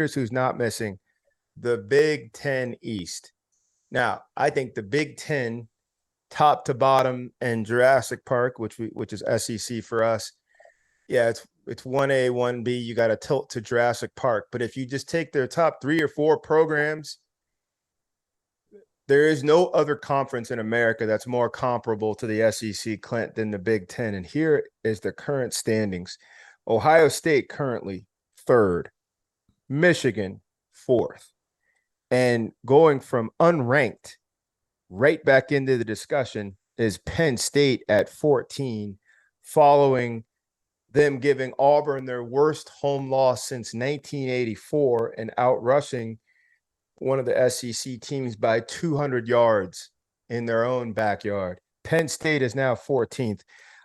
here's who's not missing: the Big Ten East. Now, I think the Big Ten, top to bottom, and Jurassic Park, which is SEC for us. Yeah, it's 1A, 1B. You got to tilt to Jurassic Park. But if you just take their top 3 or 4 programs, there is no other conference in America that's more comparable to the SEC, Clint, than the Big Ten. And here is the current standings. Ohio State currently 3rd, Michigan 4th. And going from unranked right back into the discussion is Penn State at 14, following them giving Auburn their worst home loss since 1984 and outrushing one of the SEC teams by 200 yards in their own backyard. Penn State is now 14th.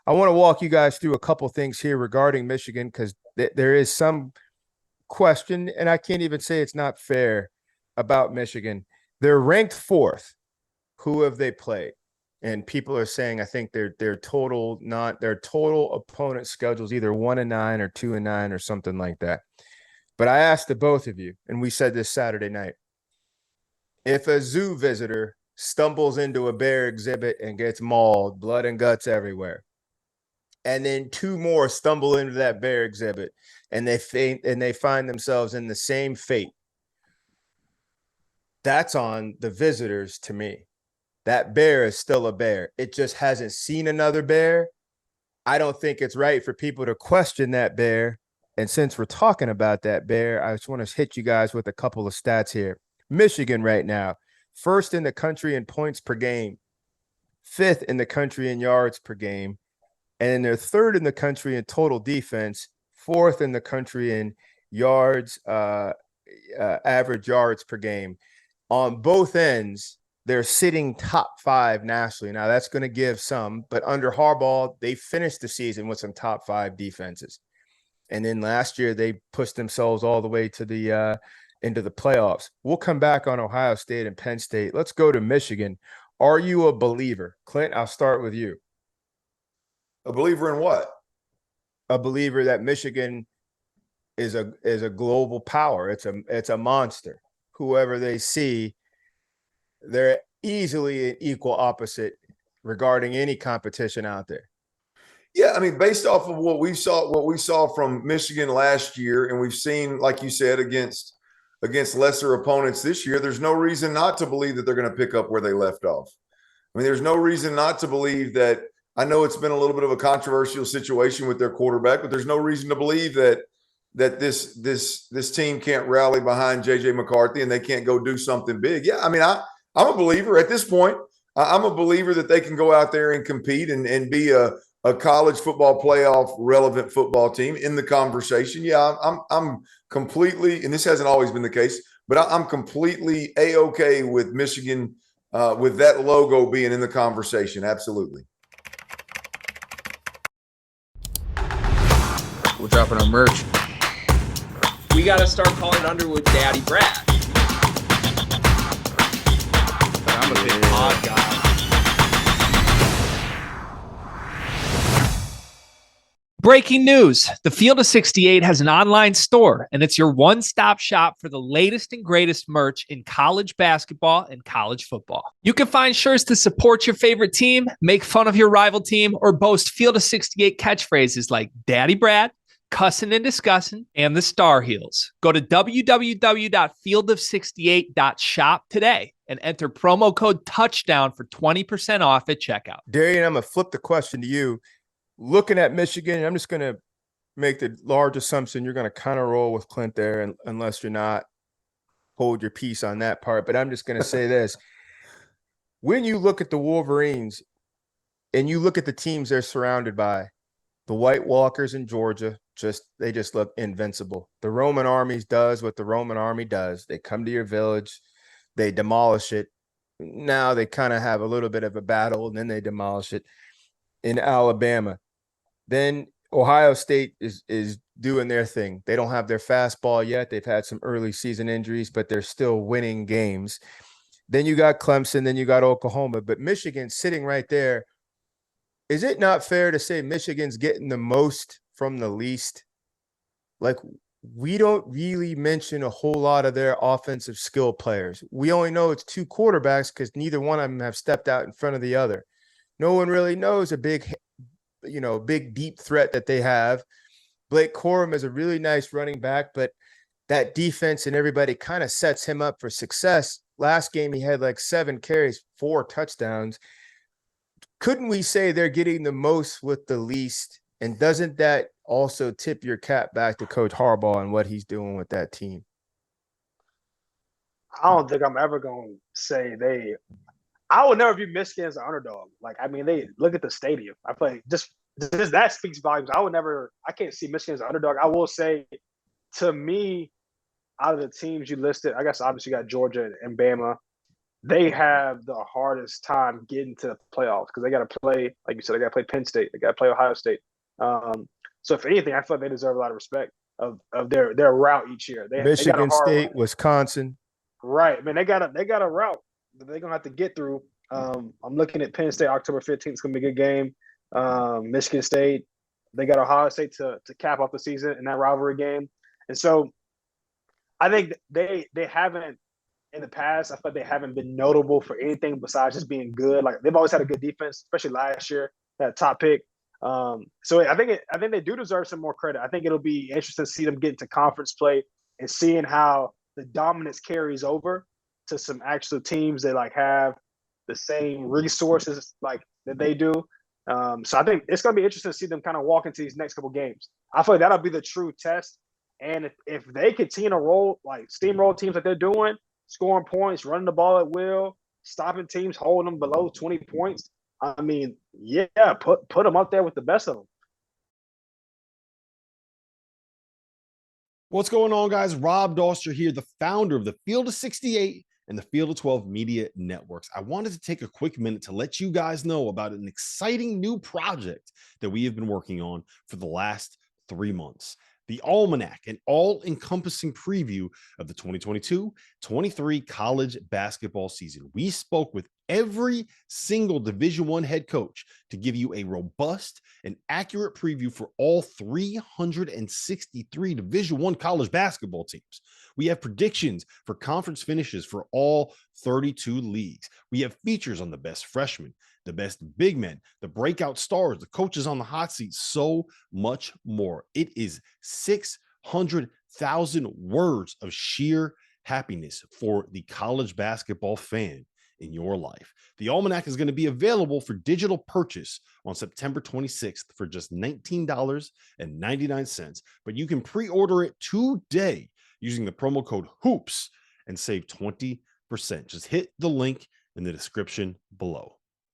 I want to walk you guys through a couple things here regarding Michigan, because there is some question, and I can't even say it's not fair, about Michigan. They're ranked 4th. Who have they played? And people are saying, I think their total opponent schedules either 1-9 or 2-9 or something like that. But I asked the both of you, and we said this Saturday night: if a zoo visitor stumbles into a bear exhibit and gets mauled, blood and guts everywhere, and then 2 more stumble into that bear exhibit and they find themselves in the same fate, that's on the visitors to me. That bear is still a bear. It just hasn't seen another bear. I don't think it's right for people to question that bear. And since we're talking about that bear, I just want to hit you guys with a couple of stats here. Michigan right now, 1st in the country in points per game, 5th in the country in yards per game, and they're 3rd in the country in total defense, 4th in the country in yards, average yards per game. On both ends, they're sitting top 5 nationally. Now, that's going to give some, but under Harbaugh, they finished the season with some top 5 defenses. And then last year, they pushed themselves all the way to the into the playoffs. We'll come back on Ohio State and Penn State. Let's go to Michigan. Are you a believer? Clint, I'll start with you. A believer in what? A believer that Michigan is a global power. It's a monster. Whoever they see, they're easily an equal opposite regarding any competition out there. Yeah, I mean, based off of what we saw from Michigan last year, and we've seen, like you said, against lesser opponents this year, there's no reason not to believe that they're going to pick up where they left off. I mean, there's no reason not to believe that. I know it's been a little bit of a controversial situation with their quarterback, but there's no reason to believe that this team can't rally behind J.J. McCarthy and they can't go do something big. Yeah, I mean, I'm a believer at this point. I'm a believer that they can go out there and compete and be a college football playoff relevant football team in the conversation. Yeah, I'm completely, and this hasn't always been the case, but I'm completely A-okay with Michigan with that logo being in the conversation. Absolutely. We're dropping our merch. We got to start calling Underwood Daddy Brad. But I'm a big pod guy. Breaking news. The Field of 68 has an online store, and it's your one-stop shop for the latest and greatest merch in college basketball and college football. You can find shirts to support your favorite team, make fun of your rival team, or boast Field of 68 catchphrases like Daddy Brad, Cussin' and Discussin', and the Star Heels. Go to www.fieldof68.shop today and enter promo code touchdown for 20% off at checkout. Darian, I'm going to flip the question to you. Looking at Michigan, I'm just going to make the large assumption you're going to kind of roll with Clint there, and unless you're not, hold your peace on that part. But I'm just going to say this. When you look at the Wolverines and you look at the teams they're surrounded by, the White Walkers in Georgia, they just look invincible. The Roman Army does what the Roman Army does. They come to your village, they demolish it. Now they kind of have a little bit of a battle, and then they demolish it. In Alabama, then Ohio State is doing their thing. They don't have their fastball yet. They've had some early season injuries, but they're still winning games. Then you got Clemson, then you got Oklahoma, but Michigan's sitting right there. Is it not fair to say Michigan's getting the most from the least? Like, we don't really mention a whole lot of their offensive skill players. We only know it's 2 quarterbacks because neither one of them have stepped out in front of the other. No one really knows a big deep threat that they have. Blake Corum is a really nice running back, but that defense and everybody kind of sets him up for success. Last game, he had like 7 carries, 4 touchdowns. Couldn't we say they're getting the most with the least? And doesn't that also tip your cap back to Coach Harbaugh and what he's doing with that team? I don't think I'm ever going to say I would never view Michigan as an underdog. Like, I mean, they look at the stadium. I play just that speaks volumes. I can't see Michigan as an underdog. I will say, to me, out of the teams you listed, I guess obviously you got Georgia and Bama. They have the hardest time getting to the playoffs because they got to play, like you said, they got to play Penn State. They got to play Ohio State. So if anything, I feel like they deserve a lot of respect of their route each year. Michigan State, Wisconsin. Right. I mean, they got a route that they're going to have to get through. I'm looking at Penn State, October 15th. It's going to be a good game. Michigan State, they got Ohio State to cap off the season in that rivalry game. And so I think they haven't, in the past, I feel like they haven't been notable for anything besides just being good. Like, they've always had a good defense, especially last year, that top pick. So I think they do deserve some more credit. I think it'll be interesting to see them get into conference play and seeing how the dominance carries over to some actual teams that like have the same resources like that they do. So I think it's going to be interesting to see them kind of walk into these next couple games. I feel like that'll be the true test. And if they continue to steamroll teams like they're doing, scoring points, running the ball at will, stopping teams, holding them below 20 points, I mean, yeah, put them up there with the best of them. What's going on, guys? Rob Doster here, the founder of the Field of 68 and the Field of 12 Media Networks. I wanted to take a quick minute to let you guys know about an exciting new project that we have been working on for the last 3 months. The Almanac, an all-encompassing preview of the 2022-23 college basketball season. We spoke with every single Division I head coach to give you a robust and accurate preview for all 363 Division I college basketball teams. We have predictions for conference finishes for all 32 leagues. We have features on the best freshmen, the best big men, the breakout stars, the coaches on the hot seat, so much more. It is 600,000 words of sheer happiness for the college basketball fan in your life. The Almanac is going to be available for digital purchase on September 26th for just $19.99, but you can pre-order it today using the promo code HOOPS and save 20%. Just hit the link in the description below.